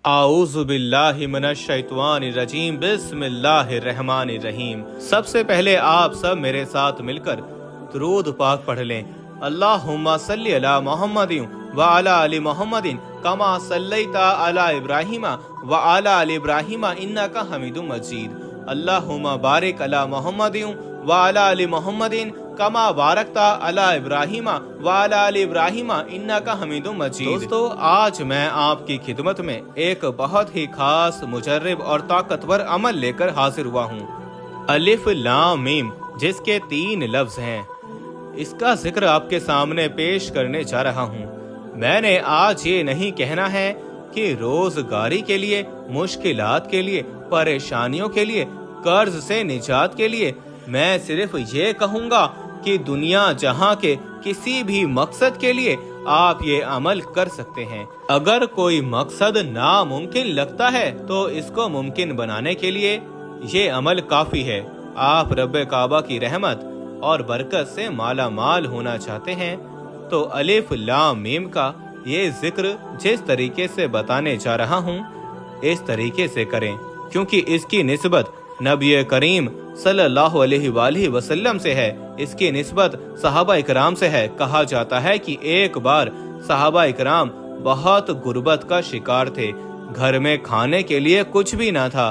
आऊज़ु बिल्लाहि मिनश शैतानिर रजीम बिस्मिल्लाहिर रहमानिर रहीम। सबसे पहले आप सब मेरे साथ मिलकर दुरूद पाक पढ़ लें। अल्लाहुम्मा सल्ली अला मुहम्मदिन व अला आलि मुहम्मदिन कमा सल्लैता अला इब्राहीमा व अला आलि इब्राहीमा इन्नका हमीदुम मजीद। अल्लाहुम्मा बारिक अला मुहम्मदिन व अला आलि मुहम्मदिन कमा बारकता अला इब्राहीमा व अला आलि इब्राहीमा इन्नका हमीदुम मजीद। दोस्तों, आज मैं आपकी खिदमत में एक बहुत ही खास, मुजर्रब और ताकतवर अमल लेकर हाजिर हुआ हूँ। अलिफ लाम मीम, जिसके 3 लफ्ज हैं, इसका जिक्र आपके सामने पेश करने जा रहा हूँ। मैंने आज ये नहीं कहना है कि रोजगारी के लिए, मुश्किलात के लिए, परेशानियों के लिए, कर्ज से निजात के लिए, मैं सिर्फ ये कहूँगा कि दुनिया जहां के किसी भी मकसद के लिए आप ये अमल कर सकते हैं। अगर कोई मकसद नामुमकिन लगता है तो इसको मुमकिन बनाने के लिए ये अमल काफी है। आप रब्बे काबा की रहमत और बरकत से माला माल होना चाहते हैं तो अलिफ लाम मीम का ये जिक्र जिस तरीके से बताने जा रहा हूँ, इस तरीके से करें, क्योंकि इसकी निस्बत नबी करीम सल्लल्लाहु अलैहि वसल्लम से है। इसकी निस्बत सहाबा इकराम से है। कहा जाता है कि एक बार सहाबा इकराम बहुत गुर्बत का शिकार थे। घर में खाने के लिए कुछ भी ना था।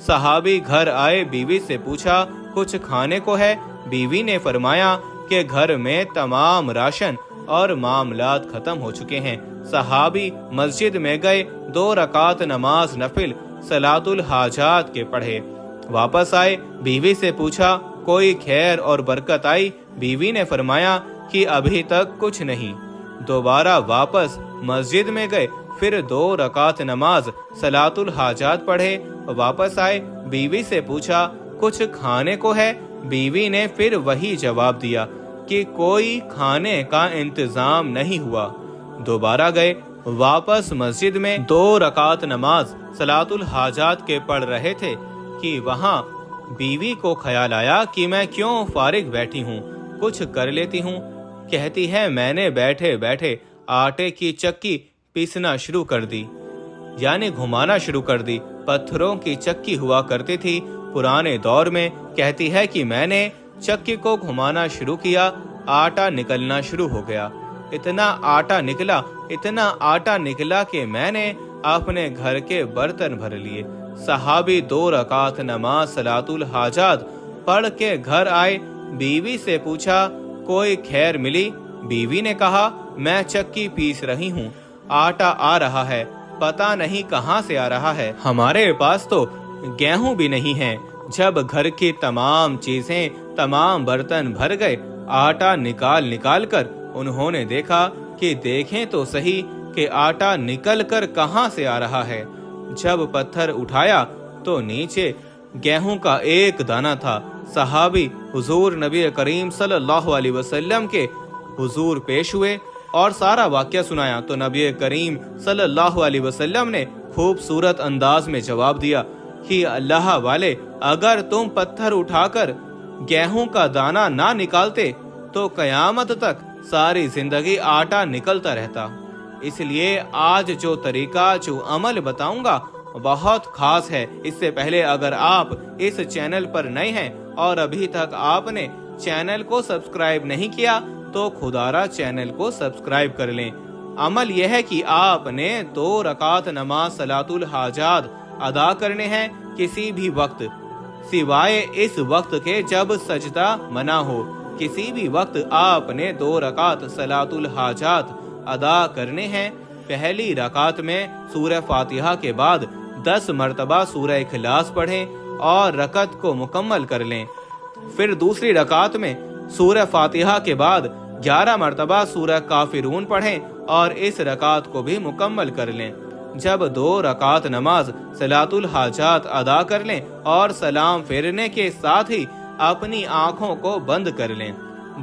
सहाबी घर आए, बीवी से पूछा कुछ खाने को है? बीवी ने फरमाया कि घर में तमाम राशन और मामलात खत्म हो चुके हैं। सहाबी मस्जिद में गए, 2 रकात नमाज नफिल सलातुल हाजात के पढ़े। वापस आए, बीवी से पूछा कोई खैर और बरकत आई? बीवी ने फरमाया कि अभी तक कुछ नहीं। दोबारा वापस मस्जिद में गए, फिर 2 रकात नमाज सलातुल हाजात पढ़े। वापस आए, बीवी से पूछा कुछ खाने को है? बीवी ने फिर वही जवाब दिया कि कोई खाने का इंतजाम नहीं हुआ। दोबारा गए, वापस मस्जिद में 2 रकात नमाज सलातुल हाजात के पढ़ रहे थे कि वहाँ बीवी को ख्याल आया कि मैं क्यों फारिग बैठी हूँ, कुछ कर लेती हूँ। कहती है मैंने बैठे बैठे आटे की चक्की पीसना शुरू कर दी, यानी घुमाना शुरू कर दी। पत्थरों की चक्की हुआ करती थी पुराने दौर में। कहती है कि मैंने चक्की को घुमाना शुरू किया, आटा निकलना शुरू हो गया। इतना आटा निकला कि मैंने अपने घर के बर्तन भर लिए। सहाबी 2 रकात नमाज सलातुल हाजात पढ़ के घर आए, बीवी से पूछा कोई खैर मिली? बीवी ने कहा मैं चक्की पीस रही हूँ, आटा आ रहा है, पता नहीं कहाँ से आ रहा है। हमारे पास तो गेहूं भी नहीं है। जब घर की तमाम चीजें, तमाम बर्तन भर गए, आटा निकाल कर उन्होंने देखा कि देखें तो सही कि आटा निकल कर कहाँ से आ रहा है। जब पत्थर उठाया तो नीचे गेहूं का एक दाना था। सहाबी हुजूर नबी करीम सल्लल्लाहु अलैहि वसल्लम के हुजूर पेश हुए और सारा वाकया सुनाया तो नबी करीम सल्लल्लाहु अलैहि वसल्लम ने खूबसूरत अंदाज में जवाब दिया कि अल्लाह वाले, अगर तुम पत्थर उठाकर गेहूं का दाना ना निकालते तो कयामत तक सारी जिंदगी आटा निकलता रहता। इसलिए आज जो तरीका, जो अमल बताऊंगा बहुत खास है। इससे पहले अगर आप इस चैनल पर नए हैं और अभी तक आपने चैनल को सब्सक्राइब नहीं किया तो खुदारा चैनल को सब्सक्राइब कर लें। अमल यह है कि आपने 2 रकात नमाज सलातुल हाजात अदा करने हैं किसी भी वक्त, सिवाय इस वक्त के जब सजदा मना हो। किसी भी वक्त आपने 2 रकात सलातुल हाजात अदा करने हैं। पहली रकात में सूरह फातिहा के बाद 10 मरतबा सूरह इखलास पढ़ें और रकत को मुकम्मल कर लें। फिर दूसरी रकात में सूरह फातिहा के बाद 11 मरतबा सूरह काफिरून पढ़ें और इस रकात को भी मुकम्मल कर लें। जब 2 रकात नमाज सलातुल हाजात अदा कर लें और सलाम फेरने के साथ ही अपनी आंखों को बंद कर लें।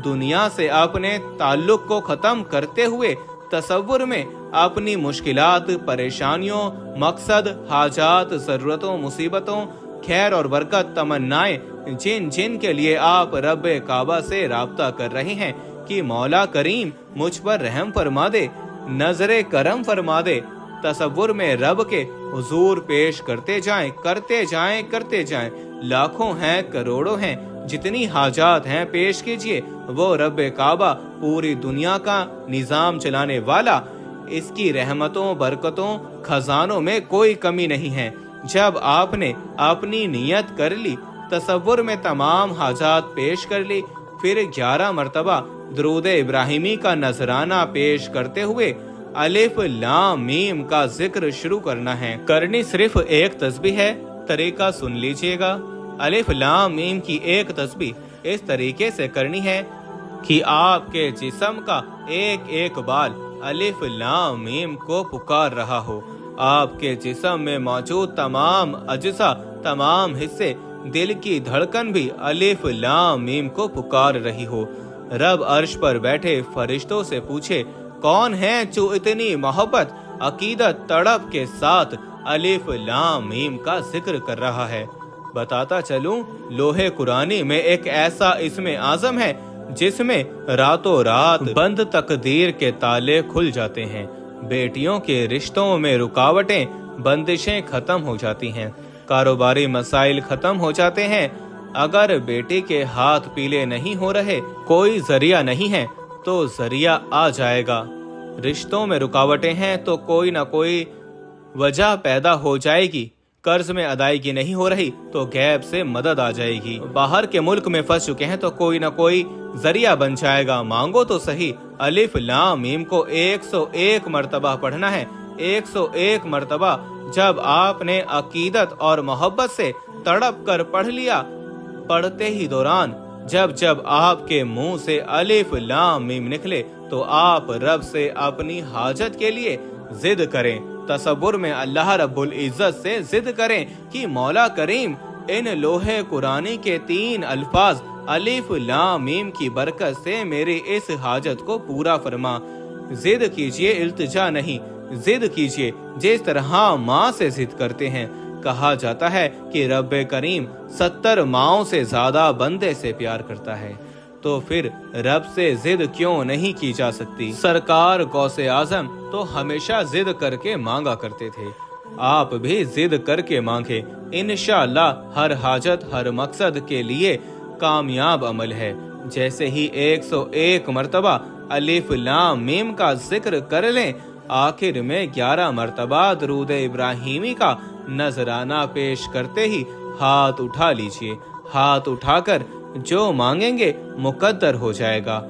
दुनिया से अपने ताल्लुक को खत्म करते हुए तसव्वुर में अपनी मुश्किलात, परेशानियों, मकसद, हाजात, जरूरतों, मुसीबतों, खैर और बरकत, तमन्नाएं जिन के लिए आप रब्बे काबा से राब्ता कर रहे हैं कि मौला करीम मुझ पर रहम फरमा दे, नजरे करम फरमा दे, तसव्वुर में रब के हुजूर पेश करते जाएं, करते जाएं, करते जाएं। लाखों हैं, करोड़ों हैं, जितनी हाजात हैं पेश कीजिए। वो रब काबा पूरी दुनिया का निजाम चलाने वाला, इसकी रहमतों बरकतों खजानों में कोई कमी नहीं है। जब आपने अपनी नियत कर ली, तसव्वुर में तमाम हाजात पेश कर ली, फिर 11 मरतबा दुरूद इब्राहिमी का नजराना पेश करते हुए अलिफ लाम मीम का जिक्र शुरू करना है। करनी सिर्फ एक तस्बीह है, तरीका सुन लीजिएगा। अलिफ लाम मीम की एक तस्बीह इस तरीके से करनी है कि आपके जिस्म का एक एक बाल अलिफ लाम मीम को पुकार रहा हो। आपके जिस्म में मौजूद तमाम अज्जा, तमाम हिस्से, दिल की धड़कन भी अलिफ लाम मीम को पुकार रही हो। रब अर्श पर बैठे फरिश्तों से पूछे, कौन है जो इतनी मोहब्बत, अकीदत, तड़प के साथ अलिफ लाम मीम का जिक्र कर रहा है। बताता चलूं, लोहे कुरानी में एक ऐसा इस्मे आजम है जिसमें रातों रात बंद तकदीर के ताले खुल जाते हैं। बेटियों के रिश्तों में रुकावटें, बंदिशें खत्म हो जाती हैं, कारोबारी मसाइल खत्म हो जाते हैं। अगर बेटी के हाथ पीले नहीं हो रहे, कोई जरिया नहीं है तो जरिया आ जाएगा। रिश्तों में रुकावटें हैं तो कोई ना कोई वजह पैदा हो जाएगी। कर्ज में अदायगी नहीं हो रही तो गैब से मदद आ जाएगी। बाहर के मुल्क में फंस चुके हैं तो कोई ना कोई जरिया बन जाएगा। मांगो तो सही। अलिफ लाम मीम को 101 मरतबा पढ़ना है, 101 मरतबा। जब आपने अकीदत और मोहब्बत से तड़प कर पढ़ लिया, पढ़ते ही दौरान जब जब आपके मुंह से अलिफ लाम मीम निकले तो आप रब से अपनी हाजत के लिए जिद करें। तसव्वुर में अल्लाह रब्बुल इज्जत से जिद करें कि मौला करीम इन लोहे कुरानी के 3 अल्फाज अलिफ लाम मीम की बरकत से मेरी इस हाजत को पूरा फरमा। जिद कीजिए, इल्तिजा नहीं। जिद कीजिए जिस तरह माँ से जिद करते हैं। कहा जाता है कि रब करीम 70 माओं से ज्यादा बंदे से प्यार करता है, तो फिर रब से जिद क्यों नहीं की जा सकती। सरकार गौसे आजम तो हमेशा जिद करके मांगा करते थे। आप भी जिद करके मांगे, इंशाअल्लाह हर हाजत, हर मकसद के लिए कामयाब अमल है। जैसे ही 101 मरतबा अलिफ लाम मीम का जिक्र कर लें, आखिर में 11 मरतबा दुरूद इब्राहिमी का नजराना पेश करते ही हाथ उठा लीजिए। हाथ उठाकर जो मांगेंगे मुकद्दर हो जाएगा।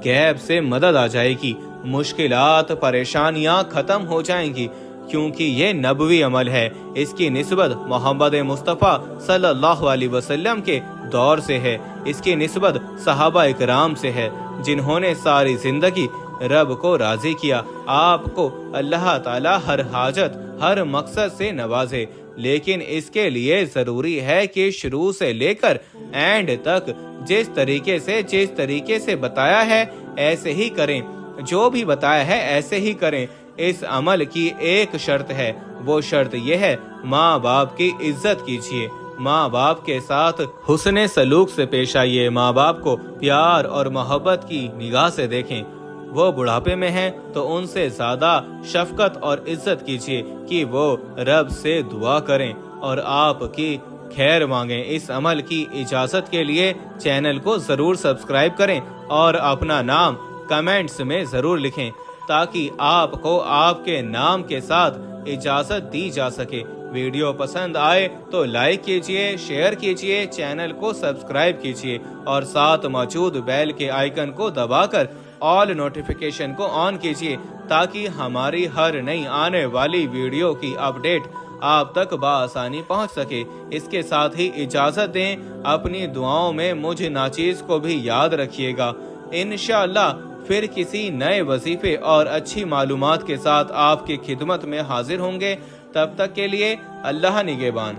गैब से मदद आ जाएगी, मुश्किलात, परेशानियां खत्म हो जाएंगी, क्योंकि ये नबवी अमल है। इसकी निस्बत मोहम्मद मुस्तफ़ा सल्लल्लाहु अलैहि वसल्लम के दौर से है। इसकी निस्बत सहाबा इकराम से है, जिन्होंने सारी जिंदगी रब को राजी किया। आपको अल्लाह ताला हर हाजत, हर मकसद से नवाजे, लेकिन इसके लिए जरूरी है कि शुरू से लेकर एंड तक जिस तरीके से बताया है ऐसे ही करें। जो भी बताया है ऐसे ही करें। इस अमल की एक शर्त है, वो शर्त यह है, माँ बाप की इज्जत कीजिए, माँ बाप के साथ हुस्ने सलूक से पेश आइए, माँ बाप को प्यार और मोहब्बत की निगाह से देखें। वो बुढ़ापे में हैं तो उनसे ज्यादा शफकत और इज्जत कीजिए कि वो रब से दुआ करें और आपकी खैर मांगें। इस अमल की इजाजत के लिए चैनल को जरूर सब्सक्राइब करें और अपना नाम कमेंट्स में जरूर लिखें, ताकि आपको आपके नाम के साथ इजाजत दी जा सके। वीडियो पसंद आए तो लाइक कीजिए, शेयर कीजिए, चैनल को सब्सक्राइब कीजिए और साथ मौजूद बेल के आइकन को दबाकर ऑल नोटिफिकेशन को ऑन कीजिए, ताकि हमारी हर नई आने वाली वीडियो की अपडेट आप तक बआसानी पहुंच सके। इसके साथ ही इजाजत दें, अपनी दुआओं में मुझ नाचीज को भी याद रखिएगा। इंशाअल्लाह फिर किसी नए वजीफे और अच्छी मालूमात के साथ आपकी खिदमत में हाजिर होंगे। तब तक के लिए अल्लाह निगहबान।